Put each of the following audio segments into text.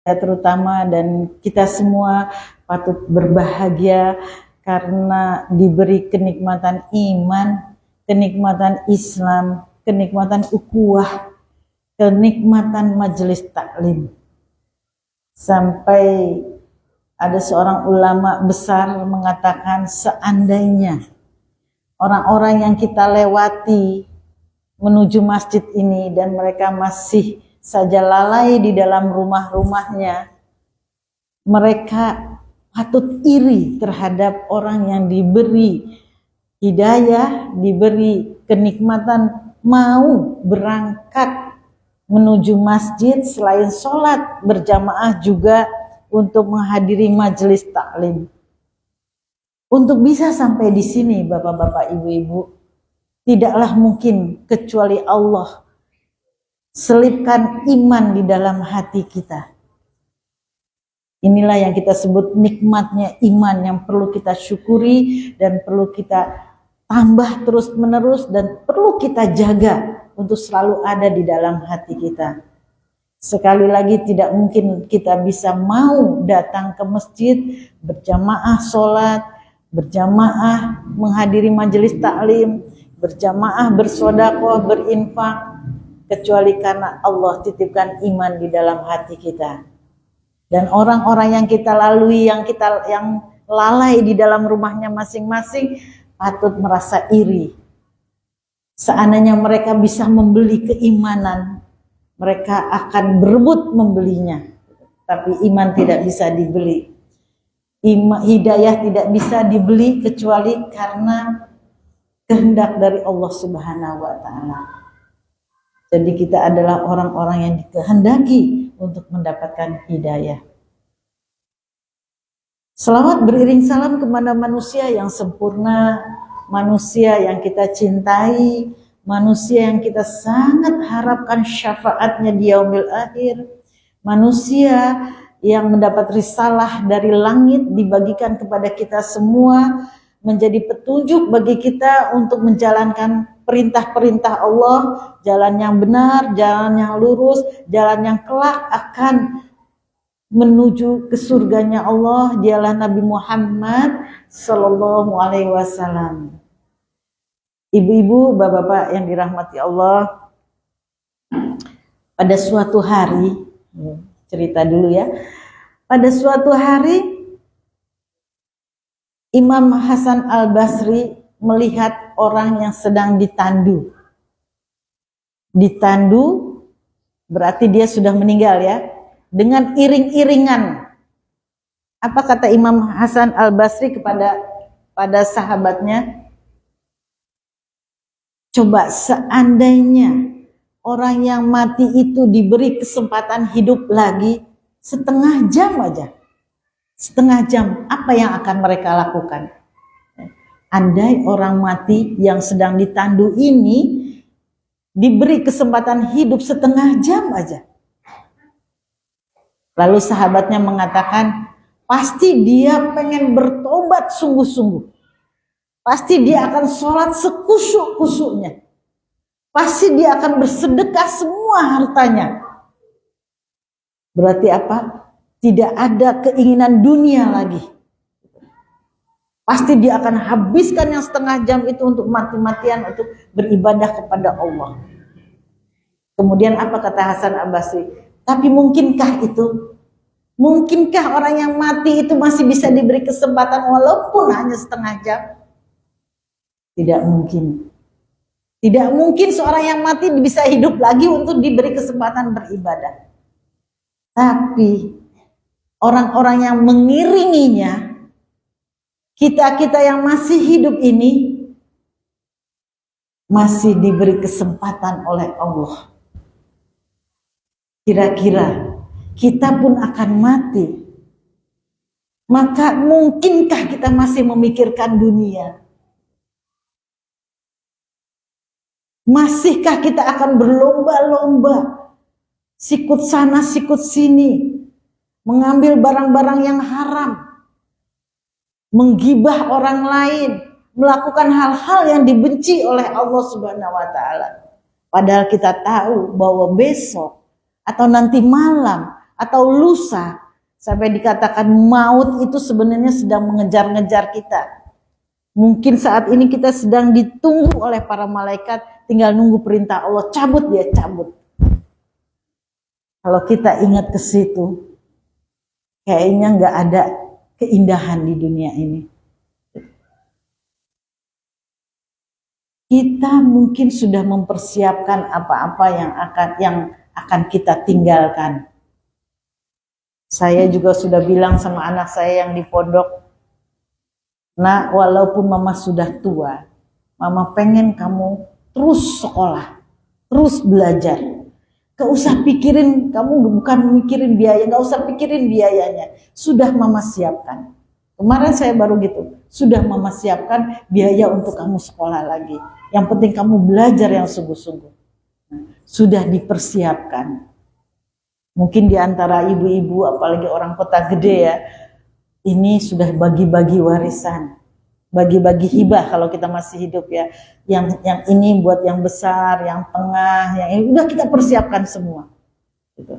terutama dan kita semua patut berbahagia karena diberi kenikmatan iman, kenikmatan Islam, kenikmatan ukhuwah, kenikmatan majelis taklim. Sampai ada seorang ulama besar mengatakan, seandainya orang-orang yang kita lewati menuju masjid ini dan mereka masih saja lalai di dalam rumah-rumahnya, mereka patut iri terhadap orang yang diberi hidayah, diberi kenikmatan mau berangkat menuju masjid selain sholat berjamaah juga untuk menghadiri majelis taklim. Untuk bisa sampai di sini bapak-bapak, ibu-ibu, tidaklah mungkin kecuali Allah selipkan iman di dalam hati kita. Inilah yang kita sebut nikmatnya iman yang perlu kita syukuri dan perlu kita tambah terus menerus dan perlu kita jaga untuk selalu ada di dalam hati kita. Sekali lagi, tidak mungkin kita bisa mau datang ke masjid berjamaah sholat, berjamaah menghadiri majelis taklim, berjamaah bersedekah, berinfak, kecuali karena Allah titipkan iman di dalam hati kita. Dan orang-orang yang kita lalui, yang lalai di dalam rumahnya masing-masing, patut merasa iri. Seandainya mereka bisa membeli keimanan, mereka akan berebut membelinya. Tapi iman tidak bisa dibeli. Hidayah tidak bisa dibeli kecuali karena kehendak dari Allah Subhanahu wa Ta'ala. Jadi kita adalah orang-orang yang dikehendaki untuk mendapatkan hidayah. Selawat beriring salam kepada manusia yang sempurna, manusia yang kita cintai, manusia yang kita sangat harapkan syafaatnya di yaumil akhir, manusia yang mendapat risalah dari langit dibagikan kepada kita semua, menjadi petunjuk bagi kita untuk menjalankan perintah-perintah Allah, jalan yang benar, jalan yang lurus, jalan yang kelak akan menuju ke surganya Allah. Dialah Nabi Muhammad Sallallahu Alaihi Wasallam. Ibu-ibu, bapak-bapak yang dirahmati Allah, pada suatu hari, cerita dulu ya, pada suatu hari Imam Hasan Al-Basri melihat orang yang sedang ditandu. Ditandu berarti dia sudah meninggal ya, dengan iring-iringan. Apa kata Imam Hasan Al-Basri pada sahabatnya? Coba seandainya orang yang mati itu diberi kesempatan hidup lagi setengah jam aja, setengah jam, apa yang akan mereka lakukan? Andai orang mati yang sedang ditandu ini diberi kesempatan hidup setengah jam aja. Lalu sahabatnya mengatakan, pasti dia pengen bertobat sungguh-sungguh. Pasti dia akan sholat sekusuk-kusuknya. Pasti dia akan bersedekah semua hartanya. Berarti apa? Tidak ada keinginan dunia lagi. Pasti dia akan habiskan yang setengah jam itu untuk mati-matian, untuk beribadah kepada Allah. Kemudian apa kata Hasan Al-Basri? Tapi mungkinkah itu? Mungkinkah orang yang mati itu masih bisa diberi kesempatan walaupun hanya setengah jam? Tidak mungkin. Tidak mungkin seorang yang mati bisa hidup lagi untuk diberi kesempatan beribadah. Tapi orang-orang yang mengiringinya, kita-kita yang masih hidup ini, masih diberi kesempatan oleh Allah. Kira-kira kita pun akan mati. Maka mungkinkah kita masih memikirkan dunia? Masihkah kita akan berlomba-lomba, sikut sana sikut sini, mengambil barang-barang yang haram, menggibah orang lain, melakukan hal-hal yang dibenci oleh Allah Subhanahu wa Ta'ala? Padahal kita tahu bahwa besok atau nanti malam atau lusa, sampai dikatakan maut itu sebenarnya sedang mengejar-ngejar kita. Mungkin saat ini kita sedang ditunggu oleh para malaikat, tinggal nunggu perintah Allah, cabut dia cabut. Kalau kita ingat ke situ, kayaknya nggak ada keindahan di dunia ini. Kita mungkin sudah mempersiapkan apa-apa yang akan kita tinggalkan. Saya juga sudah bilang sama anak saya yang di pondok, "Nak, walaupun mama sudah tua, mama pengen kamu terus sekolah, terus belajar. Gak usah pikirin, kamu bukan mikirin biaya, gak usah pikirin biayanya. Sudah mama siapkan." Kemarin saya baru gitu, sudah mama siapkan biaya untuk kamu sekolah lagi. Yang penting kamu belajar yang sungguh-sungguh. Sudah dipersiapkan. Mungkin di antara ibu-ibu, apalagi orang kota gede ya, ini sudah bagi-bagi warisan, bagi-bagi hibah kalau kita masih hidup ya. Yang ini buat yang besar, yang tengah, yang ini udah kita persiapkan semua. Gitu.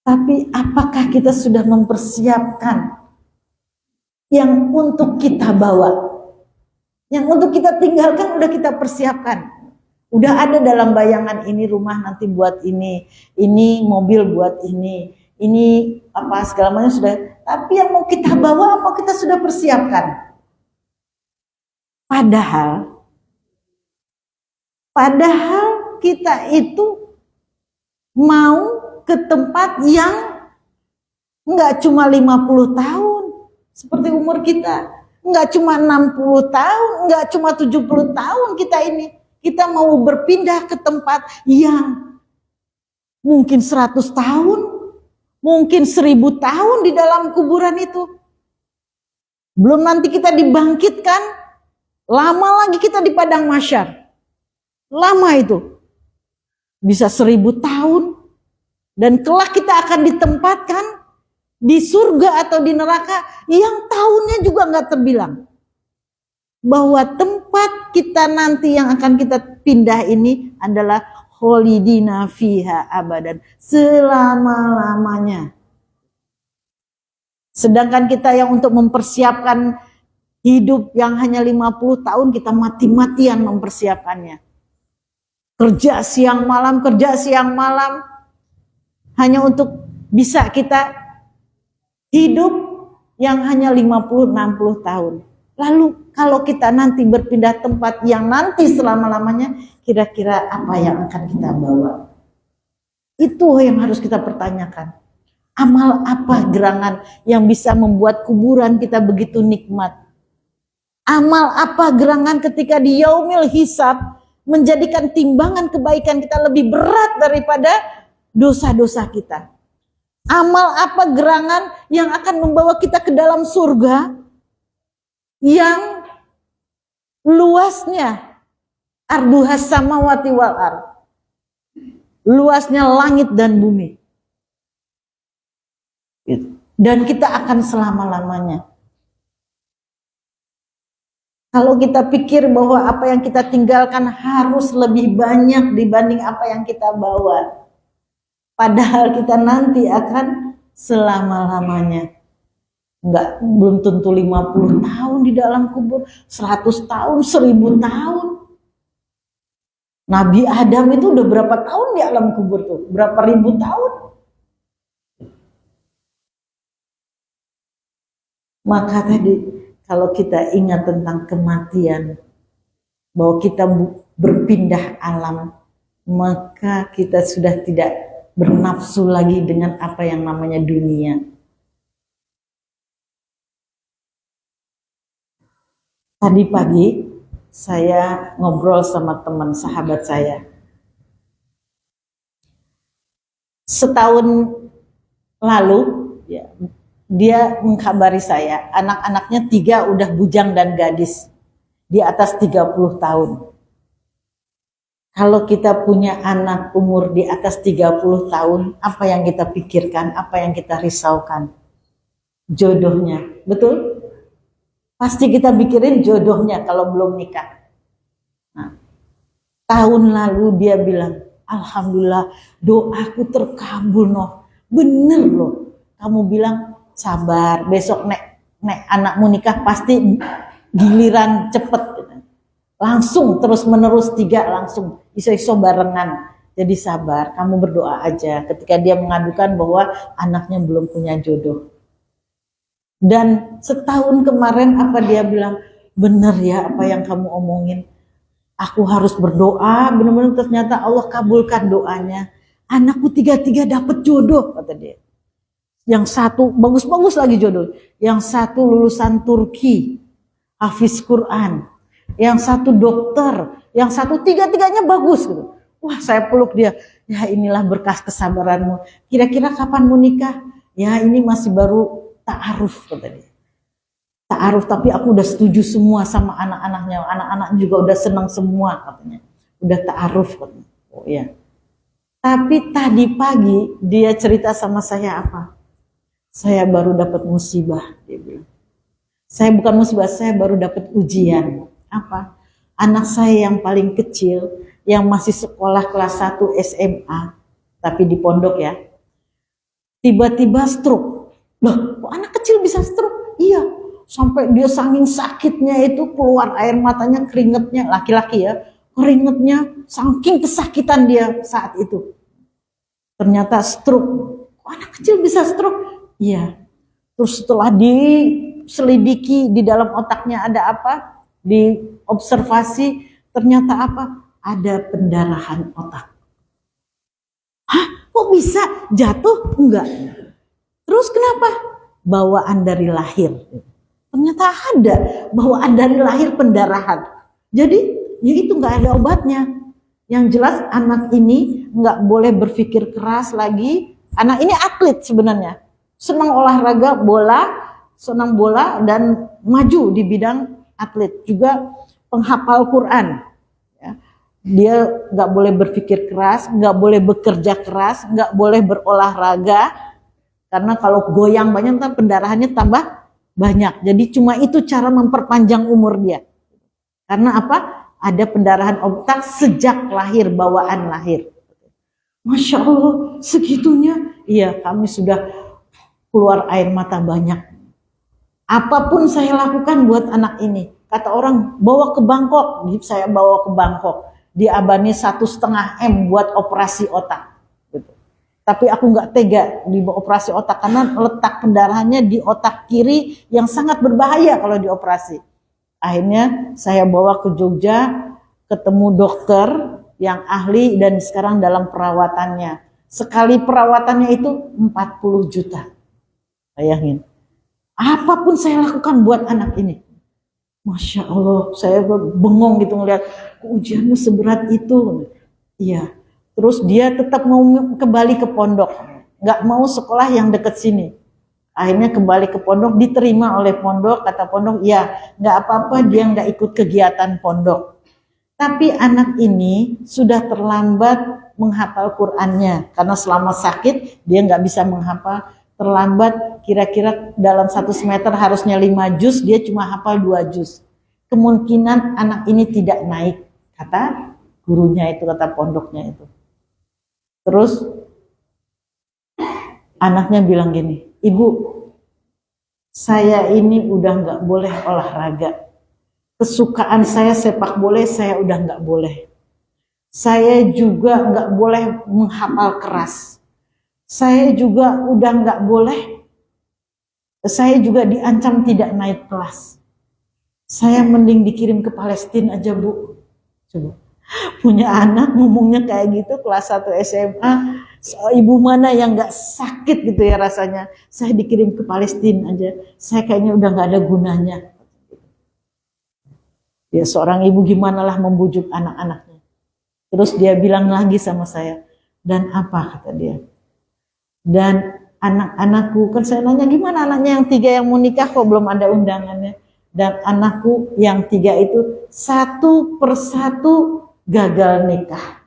Tapi apakah kita sudah mempersiapkan yang untuk kita bawa? Yang untuk kita tinggalkan udah kita persiapkan. Udah ada dalam bayangan, ini rumah nanti buat ini mobil buat ini apa segala macam sudah. Tapi yang mau kita bawa apa kita sudah persiapkan? Padahal kita itu mau ke tempat yang nggak cuma 50 tahun seperti umur kita. Nggak cuma 60 tahun, nggak cuma 70 tahun kita ini. Kita mau berpindah ke tempat yang mungkin 100 tahun, mungkin 1000 tahun di dalam kuburan itu. Belum nanti kita dibangkitkan, lama lagi kita di padang mahsyar. Lama itu. Bisa 1000 tahun. Dan kelak kita akan ditempatkan di surga atau di neraka yang tahunnya juga nggak terbilang. Bahwa tempat kita nanti yang akan kita pindah ini adalah kholidina fiha abadan, selama-lamanya. Sedangkan kita yang untuk mempersiapkan hidup yang hanya 50 tahun, kita mati-matian mempersiapkannya. Kerja siang malam hanya untuk bisa kita hidup yang hanya 50-60 tahun. Lalu kalau kita nanti berpindah tempat yang nanti selama-lamanya, kira-kira apa yang akan kita bawa? Itu yang harus kita pertanyakan. Amal apa gerangan yang bisa membuat kuburan kita begitu nikmat? Amal apa gerangan ketika di yaumil hisab menjadikan timbangan kebaikan kita lebih berat daripada dosa-dosa kita? Amal apa gerangan yang akan membawa kita ke dalam surga yang luasnya arduhas samawati wal ard, luasnya langit dan bumi, dan kita akan selama-lamanya. Kalau kita pikir bahwa apa yang kita tinggalkan harus lebih banyak dibanding apa yang kita bawa, padahal kita nanti akan selama-lamanya. Belum tentu 50 tahun di dalam kubur, 100 tahun, 1000 tahun. Nabi Adam itu udah berapa tahun di alam kubur tuh? Berapa ribu tahun? Maka tadi kalau kita ingat tentang kematian, bahwa kita berpindah alam, maka kita sudah tidak bernafsu lagi dengan apa yang namanya dunia. Tadi pagi saya ngobrol sama teman sahabat saya. Setahun lalu ya, dia mengkabari saya, anak-anaknya 3 udah bujang dan gadis di atas 30 tahun. Kalau kita punya anak umur di atas 30 tahun, apa yang kita pikirkan, apa yang kita risaukan? Jodohnya, betul? Pasti kita pikirin jodohnya kalau belum nikah. Nah, tahun lalu dia bilang, alhamdulillah doaku terkabul noh. Bener loh, kamu bilang sabar, besok nek anakmu nikah pasti giliran cepet gitu. Langsung terus menerus 3 langsung iso-iso barengan. Jadi sabar, kamu berdoa aja ketika dia mengadukan bahwa anaknya belum punya jodoh. Dan setahun kemarin apa dia bilang, bener ya apa yang kamu omongin. Aku harus berdoa, benar-benar ternyata Allah kabulkan doanya. Anakku 3 dapat jodoh, kata dia. Yang satu bagus-bagus lagi jodoh. Yang satu lulusan Turki, hafiz Quran. Yang satu dokter, yang satu 3-tiganya bagus gitu. Wah, saya peluk dia. Ya inilah berkas kesabaranmu. Kira-kira kapan mau nikah? Ya ini masih baru ta'aruf, kata dia. Ta'aruf, tapi aku udah setuju semua sama anak-anaknya. Anak-anak juga udah senang semua, katanya. Udah ta'aruf, katanya. Oh iya. Tapi tadi pagi dia cerita sama saya apa? Saya baru dapat musibah, dia bilang. Saya bukan musibah, saya baru dapat ujian. Apa? Anak saya yang paling kecil, yang masih sekolah kelas 1 SMA, tapi di pondok ya, tiba-tiba stroke. Loh, kok anak kecil bisa stroke? Iya, sampai dia saking sakitnya itu keluar air matanya, keringetnya, laki-laki ya, keringetnya saking kesakitan dia saat itu. Ternyata stroke. Kok anak kecil bisa stroke? Iya. Terus setelah diselidiki di dalam otaknya ada apa? Diobservasi, ternyata apa? Ada pendarahan otak. Hah? Kok bisa? Jatuh? Enggak. Terus kenapa? Bawaan dari lahir. Ternyata ada bawaan dari lahir pendarahan. Jadi ya itu nggak ada obatnya. Yang jelas anak ini nggak boleh berpikir keras lagi. Anak ini atlet sebenarnya. Senang olahraga bola, senang bola dan maju di bidang atlet. Juga penghafal Quran. Dia nggak boleh berpikir keras, nggak boleh bekerja keras, nggak boleh berolahraga, karena kalau goyang banyak ntar pendarahannya tambah banyak. Jadi cuma itu cara memperpanjang umur dia. Karena apa? Ada pendarahan otak sejak lahir, bawaan lahir. Masya Allah, segitunya. Iya, kami sudah keluar air mata banyak. Apapun saya lakukan buat anak ini. Kata orang, bawa ke Bangkok. Saya bawa ke Bangkok. Diabani 1,5 M buat operasi otak. Gitu. Tapi aku nggak tega di operasi otak karena letak pendarahannya di otak kiri yang sangat berbahaya kalau dioperasi. Akhirnya saya bawa ke Jogja, ketemu dokter yang ahli dan sekarang dalam perawatannya. Sekali perawatannya itu 40 juta. Bayangin. Apapun saya lakukan buat anak ini. Masya Allah, saya bengong gitu ngeliat, ujianmu seberat itu. Iya, terus dia tetap mau kembali ke pondok, nggak mau sekolah yang dekat sini. Akhirnya kembali ke pondok, diterima oleh pondok, kata pondok, ya nggak apa-apa dia nggak ikut kegiatan pondok. Tapi anak ini sudah terlambat menghafal Qur'annya, karena selama sakit dia nggak bisa menghafal. Terlambat, kira-kira dalam 1 semester harusnya 5 juz, dia cuma hafal 2 juz. Kemungkinan anak ini tidak naik, kata gurunya itu, kata pondoknya itu. Terus anaknya bilang gini, Ibu, saya ini udah nggak boleh olahraga. Kesukaan saya sepak bola, saya udah nggak boleh. Saya juga nggak boleh menghafal keras. Saya juga udah nggak boleh, saya juga diancam tidak naik kelas. Saya mending dikirim ke Palestina aja, Bu. Coba. Punya anak ngomongnya kayak gitu, kelas 1 SMA, ibu mana yang nggak sakit gitu ya rasanya. Saya dikirim ke Palestina aja, saya kayaknya udah nggak ada gunanya. Ya seorang ibu gimana lah membujuk anak-anaknya. Terus dia bilang lagi sama saya, dan apa kata dia? Dan anak-anakku, kan saya nanya gimana anaknya yang 3 yang mau nikah kok belum ada undangannya. Dan anakku yang 3 itu 1 persatu gagal nikah.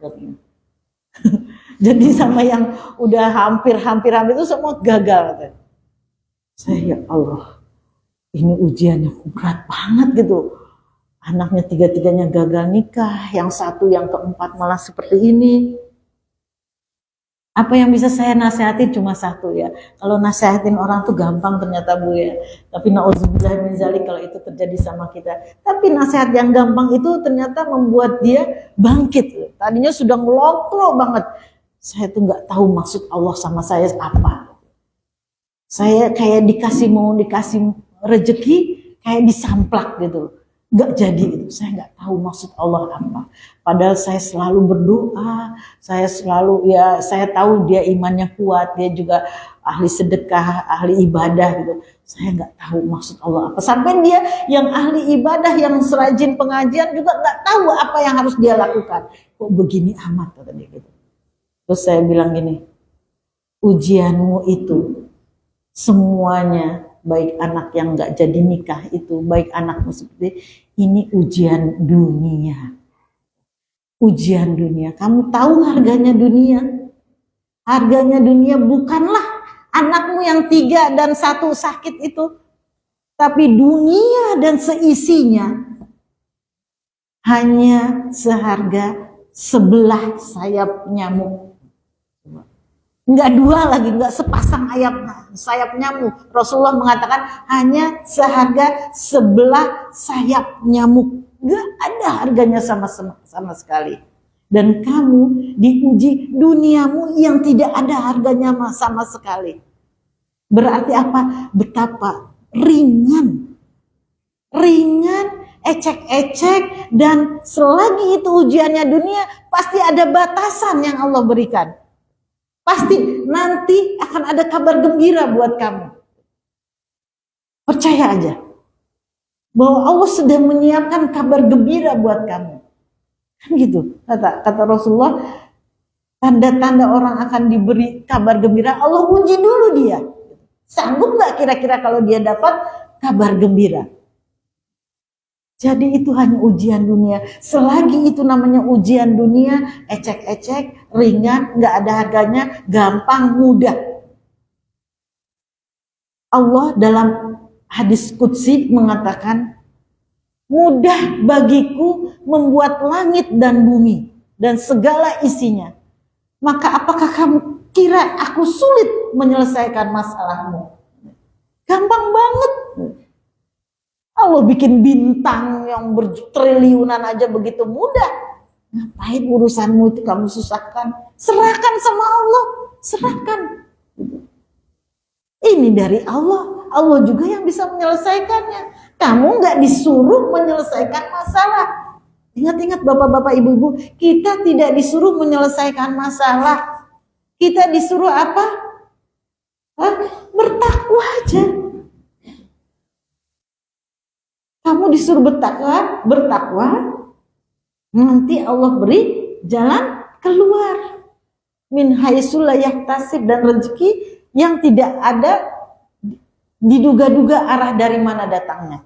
Jadi sama yang udah hampir itu semua gagal. Saya ya Allah, ini ujiannya berat banget gitu. Anaknya 3-tiganya gagal nikah, yang 1 yang keempat malah seperti ini. Apa yang bisa saya nasihatin cuma satu ya. Kalau nasihatin orang tuh gampang ternyata Bu ya. Tapi nauzubillah min zalik kalau itu terjadi sama kita. Tapi nasihat yang gampang itu ternyata membuat dia bangkit. Tadinya sudah ngeloplo banget. Saya tuh nggak tahu maksud Allah sama saya apa. Saya kayak dikasih rezeki, kayak disamplak gitu. Nggak jadi itu, saya nggak tahu maksud Allah apa. Padahal saya selalu berdoa, saya selalu saya tahu dia imannya kuat, dia juga ahli sedekah, ahli ibadah gitu. Saya nggak tahu maksud Allah apa. Sampai dia yang ahli ibadah, yang serajin pengajian juga nggak tahu apa yang harus dia lakukan. Kok begini amat kata dia gitu. Terus saya bilang gini, ujianmu itu semuanya, baik anak yang nggak jadi nikah itu, baik anakmu seperti ini, ujian dunia. Ujian dunia. Kamu tahu harganya dunia? Harganya dunia bukanlah anakmu yang 3 dan 1 sakit itu, tapi dunia dan seisinya hanya seharga sebelah sayap nyamuk. Enggak 2 lagi, enggak sepasang sayap nyamuk. Rasulullah mengatakan hanya seharga sebelah sayap nyamuk. Enggak ada harganya sama sekali. Dan kamu diuji duniamu yang tidak ada harganya sama sekali. Berarti apa? Betapa ringan, ecek-ecek, dan selagi itu ujiannya dunia, pasti ada batasan yang Allah berikan. Pasti nanti akan ada kabar gembira buat kamu. Percaya aja bahwa Allah sedang menyiapkan kabar gembira buat kamu. Kan gitu. Kata Rasulullah, tanda-tanda orang akan diberi kabar gembira, Allah uji dulu dia. Sanggup gak kira-kira kalau dia dapat kabar gembira? Jadi itu hanya ujian dunia. Selagi itu namanya ujian dunia, ecek-ecek, ringan, gak ada harganya, gampang, mudah. Allah dalam hadis qudsi mengatakan, mudah bagiku membuat langit dan bumi dan segala isinya. Maka apakah kamu kira aku sulit menyelesaikan masalahmu? Gampang banget. Allah bikin bintang yang bertriliunan aja begitu mudah. Ngapain urusanmu itu kamu susahkan? Serahkan sama Allah, serahkan. Ini dari Allah, Allah juga yang bisa menyelesaikannya. Kamu nggak disuruh menyelesaikan masalah. Ingat-ingat bapak-bapak, ibu-ibu, kita tidak disuruh menyelesaikan masalah. Kita disuruh apa? Bertakwa aja. Kamu disuruh bertakwa, nanti Allah beri jalan keluar. Min haitsu la yahtasib, dan rezeki yang tidak ada diduga-duga arah dari mana datangnya.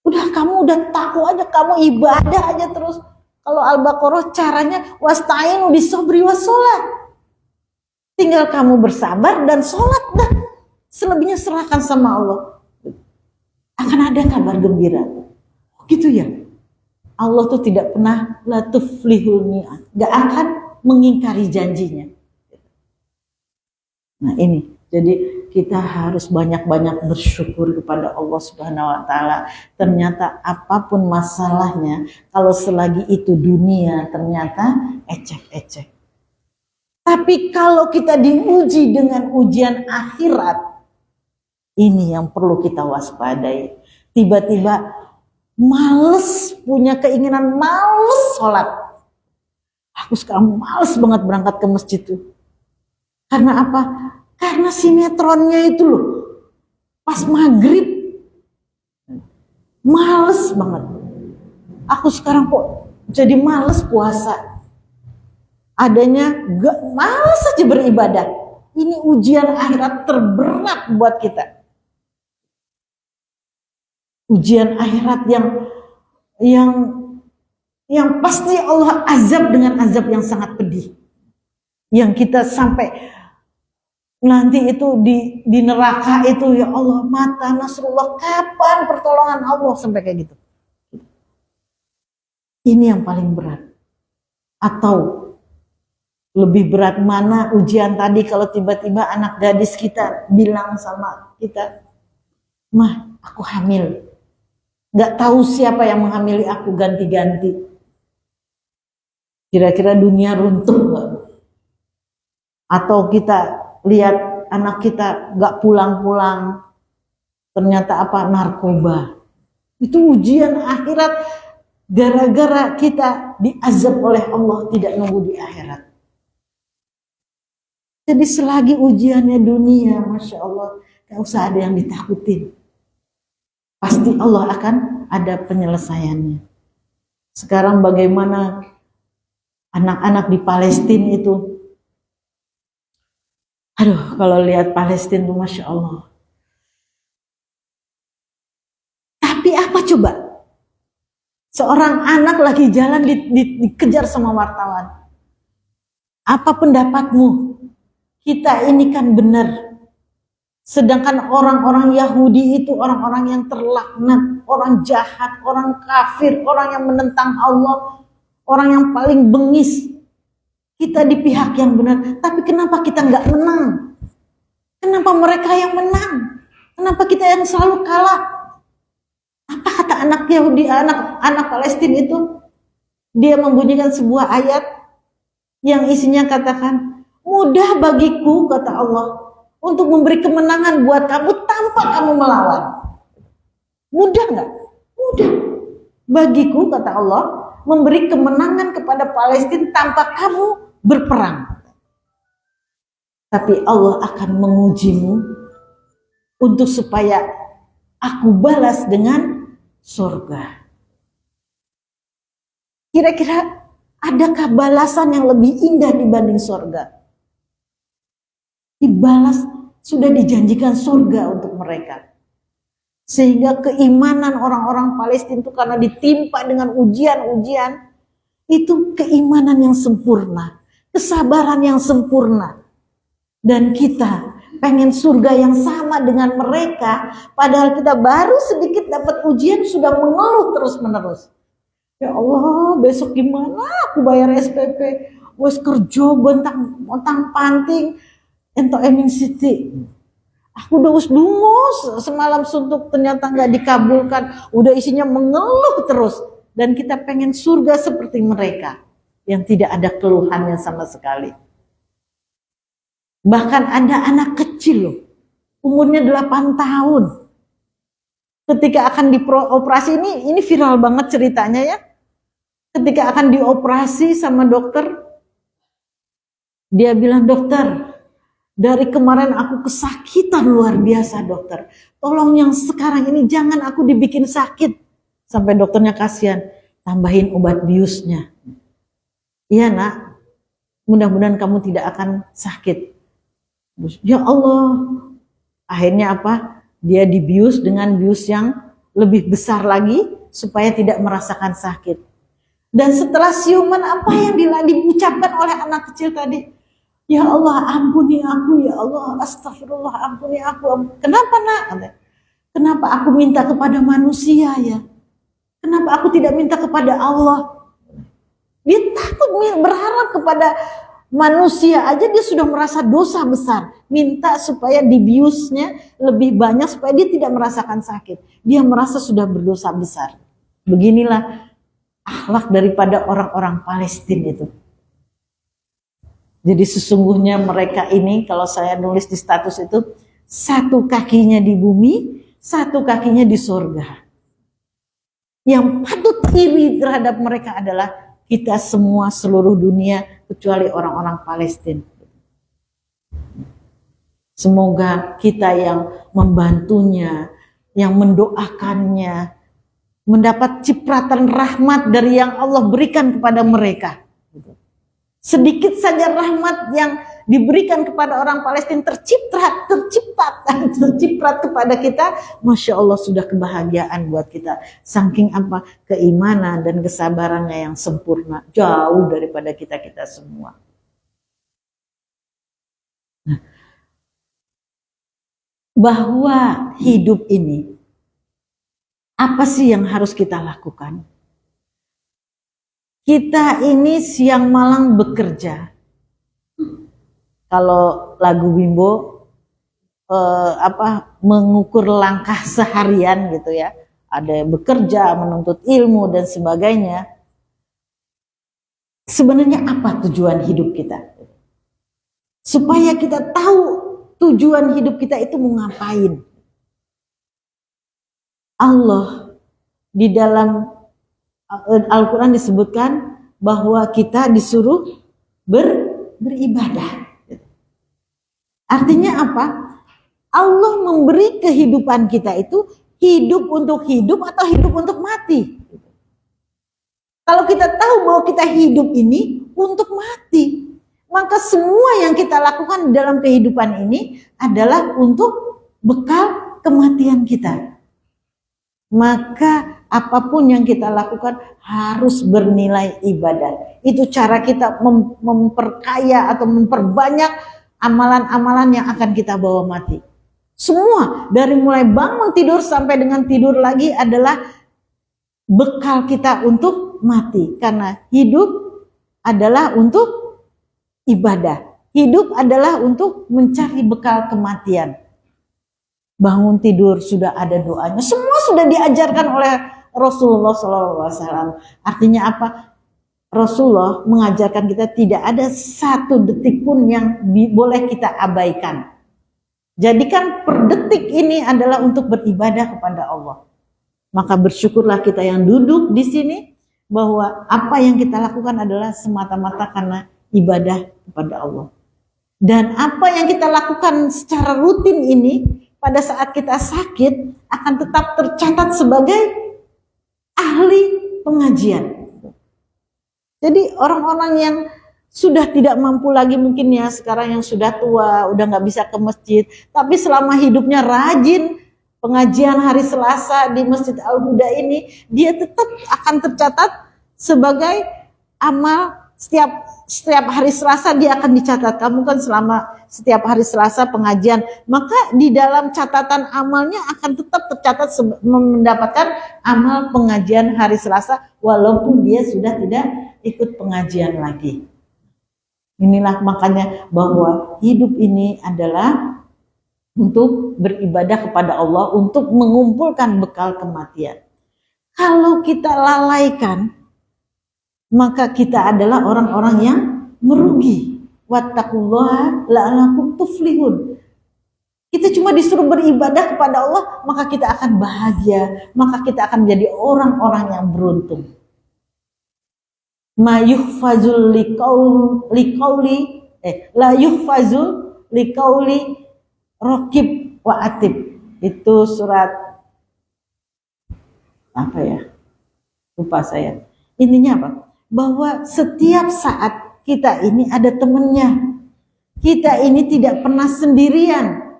Udah kamu udah tahu aja, kamu ibadah aja terus. Kalau Al-Baqarah caranya wasta'inu bisobri wassalat. Tinggal kamu bersabar dan sholat dah. Selebihnya serahkan sama Allah. Akan ada kabar gembira. Oh, gitu ya. Allah tuh tidak pernah la tuflihul mi'ad, gak akan mengingkari janjinya. Nah ini, jadi kita harus banyak-banyak bersyukur kepada Allah Subhanahu wa taala. Ternyata apapun masalahnya, kalau selagi itu dunia, ternyata ecek-ecek. Tapi kalau kita diuji dengan ujian akhirat, ini yang perlu kita waspadai. Tiba-tiba males, punya keinginan males sholat. Aku sekarang males banget berangkat ke masjid tuh. Karena apa? Karena sinetronnya itu loh. Pas maghrib. Males banget. Aku sekarang kok jadi males puasa. Adanya gak males aja beribadah. Ini ujian akhirat terberat buat kita. Ujian akhirat yang pasti Allah azab dengan azab yang sangat pedih. Yang kita sampai nanti itu di neraka itu, ya Allah, mata nasrullah, kapan pertolongan Allah, sampai kayak gitu. Ini yang paling berat. Atau Lebih berat mana ujian tadi kalau tiba-tiba anak gadis kita bilang sama kita, "Mah, aku hamil." Gak tahu siapa yang menghamili aku, ganti-ganti. Kira-kira dunia runtuh gak? Atau kita lihat anak kita gak pulang-pulang, ternyata apa? Narkoba. Itu ujian akhirat gara-gara kita diazab oleh Allah, tidak nunggu di akhirat. Jadi selagi ujiannya dunia, Masya Allah, gak usah ada yang ditakutin. Pasti Allah akan ada penyelesaiannya. Sekarang bagaimana anak-anak di Palestina itu? Aduh, kalau lihat Palestina itu Masya Allah. Tapi apa coba? Seorang anak lagi jalan dikejar sama wartawan. Apa pendapatmu? Kita ini kan benar. Sedangkan orang-orang Yahudi itu orang-orang yang terlaknat, orang jahat, orang kafir, orang yang menentang Allah, orang yang paling bengis. Kita di pihak yang benar, tapi kenapa kita nggak menang? Kenapa mereka yang menang? Kenapa kita yang selalu kalah? Apa kata anak Yahudi, anak Palestina itu? Dia membunyikan sebuah ayat yang isinya katakan, mudah bagiku, kata Allah, untuk memberi kemenangan buat kamu tanpa kamu melawan. Mudah nggak? Mudah. Bagiku, kata Allah, memberi kemenangan kepada Palestina tanpa kamu berperang. Tapi Allah akan mengujimu untuk supaya aku balas dengan surga. Kira-kira adakah balasan yang lebih indah dibanding surga? Dibalas, sudah dijanjikan surga untuk mereka. Sehingga keimanan orang-orang Palestina itu karena ditimpa dengan ujian-ujian, itu keimanan yang sempurna, kesabaran yang sempurna. Dan kita pengen surga yang sama dengan mereka, padahal kita baru sedikit dapat ujian sudah mengeluh terus-menerus. Ya Allah, besok gimana aku bayar SPP? Wes kerja bentang panting, ento eming siti. Aku udah dungus semalam suntuk ternyata nggak dikabulkan, udah isinya mengeluh terus. Dan kita pengen surga seperti mereka yang tidak ada keluhannya sama sekali. Bahkan ada anak kecil loh, umurnya 8 tahun. Ketika akan dioperasi, ini viral banget ceritanya ya. Ketika akan dioperasi sama dokter, dia bilang, dokter, dari kemarin aku kesakitan luar biasa dokter. Tolong yang sekarang ini jangan aku dibikin sakit. Sampai dokternya kasihan, tambahin obat biusnya. Iya nak, mudah-mudahan kamu tidak akan sakit. Ya Allah, akhirnya apa? Dia dibius dengan bius yang lebih besar lagi supaya tidak merasakan sakit. Dan setelah siuman apa yang diucapkan oleh anak kecil tadi? Ya Allah, ampuni aku, ya Allah, astagfirullah, ampuni aku. Kenapa nak? Kenapa aku minta kepada manusia ya? Kenapa aku tidak minta kepada Allah? Dia takut berharap kepada manusia aja, dia sudah merasa dosa besar. Minta supaya dibiusnya lebih banyak supaya dia tidak merasakan sakit. Dia merasa sudah berdosa besar. Beginilah akhlak daripada orang-orang Palestina itu. Jadi sesungguhnya mereka ini, kalau saya nulis di status itu, satu kakinya di bumi, satu kakinya di surga. Yang patut iri terhadap mereka adalah kita semua seluruh dunia kecuali orang-orang Palestina. Semoga kita yang membantunya, yang mendoakannya, mendapat cipratan rahmat dari yang Allah berikan kepada mereka. Sedikit saja rahmat yang diberikan kepada orang Palestina terciprat kepada kita, Masya Allah sudah kebahagiaan buat kita. Saking apa? Keimanan dan kesabarannya yang sempurna, jauh daripada kita semua. Nah, bahwa hidup ini, apa sih yang harus kita lakukan? Kita ini siang malam bekerja. Kalau lagu Bimbo mengukur langkah seharian gitu ya, ada bekerja, menuntut ilmu dan sebagainya. Sebenarnya apa tujuan hidup kita? Supaya kita tahu tujuan hidup kita itu mau ngapain. Allah di dalam Al-Quran disebutkan bahwa kita disuruh beribadah. Artinya apa? Allah memberi kehidupan kita itu hidup untuk hidup atau hidup untuk mati. Kalau kita tahu bahwa kita hidup ini untuk mati, maka semua yang kita lakukan dalam kehidupan ini adalah untuk bekal kematian kita. Maka apapun yang kita lakukan harus bernilai ibadah. Itu cara kita memperkaya atau memperbanyak amalan-amalan yang akan kita bawa mati. Semua dari mulai bangun tidur sampai dengan tidur lagi adalah bekal kita untuk mati. Karena hidup adalah untuk ibadah. Hidup adalah untuk mencari bekal kematian. Bangun tidur sudah ada doanya. Semua sudah diajarkan oleh Rasulullah SAW. Artinya apa? Rasulullah mengajarkan kita tidak ada satu detik pun yang boleh kita abaikan. Jadikan per detik ini adalah untuk beribadah kepada Allah. Maka bersyukurlah kita yang duduk di sini bahwa apa yang kita lakukan adalah semata-mata karena ibadah kepada Allah. Dan apa yang kita lakukan secara rutin ini pada saat kita sakit akan tetap tercatat sebagai ahli pengajian. Jadi orang-orang yang sudah tidak mampu lagi mungkin ya sekarang yang sudah tua, udah nggak bisa ke masjid, tapi selama hidupnya rajin pengajian hari Selasa di Masjid Al-Huda ini, dia tetap akan tercatat sebagai amal setiap hari Selasa dia akan dicatat. Kamu kan selama setiap hari Selasa pengajian, maka di dalam catatan amalnya akan tetap tercatat mendapatkan amal pengajian hari Selasa walaupun dia sudah tidak ikut pengajian lagi. Inilah makanya bahwa hidup ini adalah untuk beribadah kepada Allah, untuk mengumpulkan bekal kematian. Kalau kita lalaikan, maka kita adalah orang-orang yang merugi. Wattaqullaha la'allakum tuflihun. Kita cuma disuruh beribadah kepada Allah, maka kita akan bahagia, maka kita akan menjadi orang-orang yang beruntung. Ma yuhfazul la yuhfazul liqauli raqib wa atib. Itu surat apa ya? Lupa saya. Intinya apa? Bahwa setiap saat kita ini ada temannya. Kita ini tidak pernah sendirian.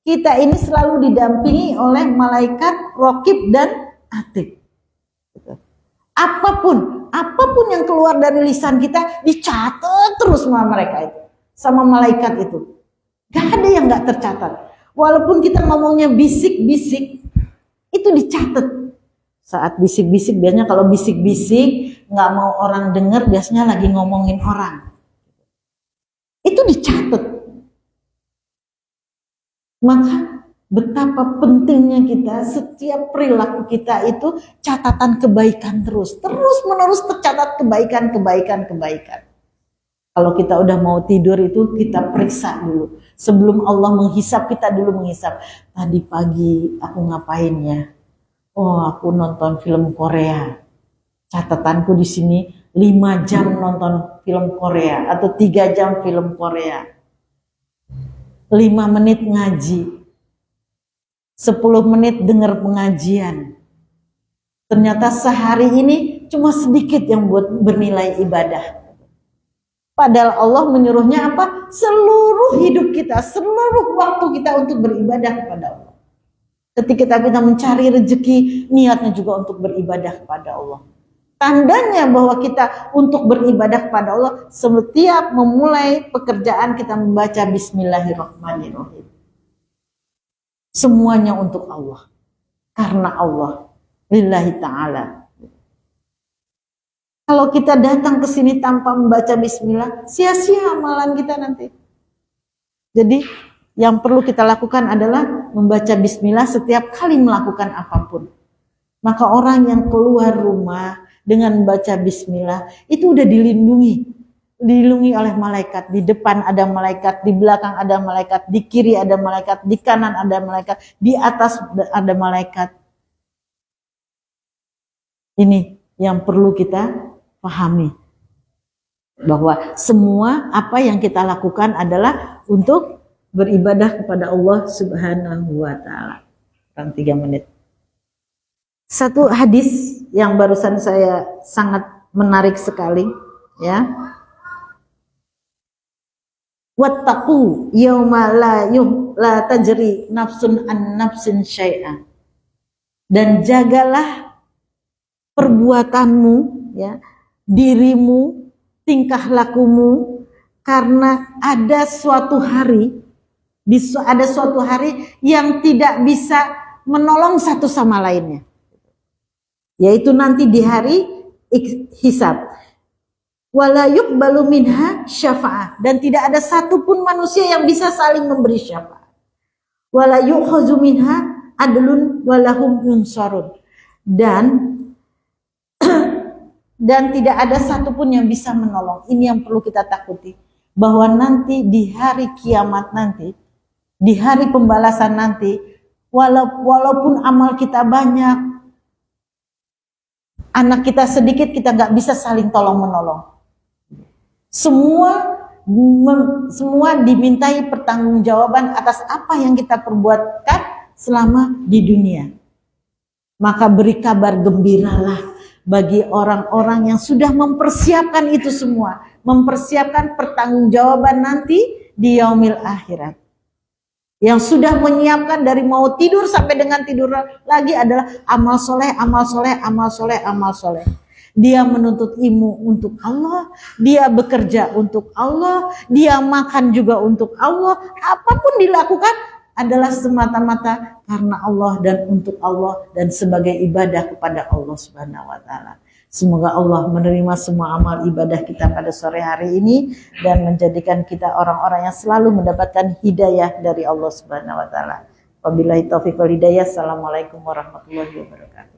Kita ini selalu didampingi oleh malaikat raqib dan atib. Apapun yang keluar dari lisan kita dicatat terus sama mereka itu, sama malaikat itu. Gak ada yang gak tercatat. Walaupun kita ngomongnya bisik-bisik, itu dicatat. Saat bisik-bisik, biasanya kalau bisik-bisik gak mau orang dengar, biasanya lagi ngomongin orang. Itu dicatat. Maka betapa pentingnya kita setiap perilaku kita itu catatan kebaikan terus menerus tercatat kebaikan. Kalau kita udah mau tidur itu kita periksa dulu sebelum Allah menghisap, kita dulu menghisap. Tadi pagi aku ngapain ya? Oh, aku nonton film Korea. Catatanku di sini 5 jam nonton film Korea atau 3 jam film Korea. 5 menit ngaji. 10 menit dengar pengajian. Ternyata sehari ini cuma sedikit yang buat bernilai ibadah. Padahal Allah menyuruhnya apa? Seluruh hidup kita, seluruh waktu kita untuk beribadah kepada Allah. Ketika kita mencari rezeki, niatnya juga untuk beribadah kepada Allah. Tandanya bahwa kita untuk beribadah kepada Allah, setiap memulai pekerjaan kita membaca Bismillahirrahmanirrahim. Semuanya untuk Allah, karena Allah, lillahi ta'ala. Kalau kita datang ke sini tanpa membaca bismillah, sia-sia amalan kita nanti. Jadi yang perlu kita lakukan adalah membaca bismillah setiap kali melakukan apapun. Maka orang yang keluar rumah dengan membaca bismillah itu udah dilindungi oleh malaikat. Di depan ada malaikat, di belakang ada malaikat, di kiri ada malaikat, di kanan ada malaikat, di atas ada malaikat. Ini yang perlu kita pahami, bahwa semua apa yang kita lakukan adalah untuk beribadah kepada Allah Subhanahu wa taala. 3 menit. Satu hadis yang barusan saya sangat menarik sekali, ya. Wattaqu yauma la tajri nafsun an nafsin syai'a. Dan jagalah perbuatanmu, ya, dirimu, tingkah lakumu, karena ada suatu hari yang tidak bisa menolong satu sama lainnya, yaitu nanti di hari hisab. Wala yuqbalu minha syafa'ah, dan tidak ada satupun manusia yang bisa saling memberi syafaat. Wala yu'khazu minha adlun walahum yunsarun, dan tidak ada satupun yang bisa menolong. Ini yang perlu kita takuti, bahwa nanti di hari kiamat nanti, di hari pembalasan nanti, walaupun amal kita banyak, anak kita sedikit, kita nggak bisa saling tolong menolong. Semua dimintai pertanggungjawaban atas apa yang kita perbuatkan selama di dunia. Maka beri kabar gembiralah bagi orang-orang yang sudah mempersiapkan itu semua, mempersiapkan pertanggungjawaban nanti di yaumil akhirat. Yang sudah menyiapkan dari mau tidur sampai dengan tidur lagi adalah amal soleh, amal soleh, amal soleh, amal soleh. Dia menuntut ilmu untuk Allah, dia bekerja untuk Allah, dia makan juga untuk Allah. Apapun dilakukan adalah semata-mata karena Allah dan untuk Allah dan sebagai ibadah kepada Allah Subhanahu wa taala. Semoga Allah menerima semua amal ibadah kita pada sore hari ini dan menjadikan kita orang-orang yang selalu mendapatkan hidayah dari Allah Subhanahu wa taala. Wabillahi taufiq wal hidayah. Assalamualaikum warahmatullahi wabarakatuh.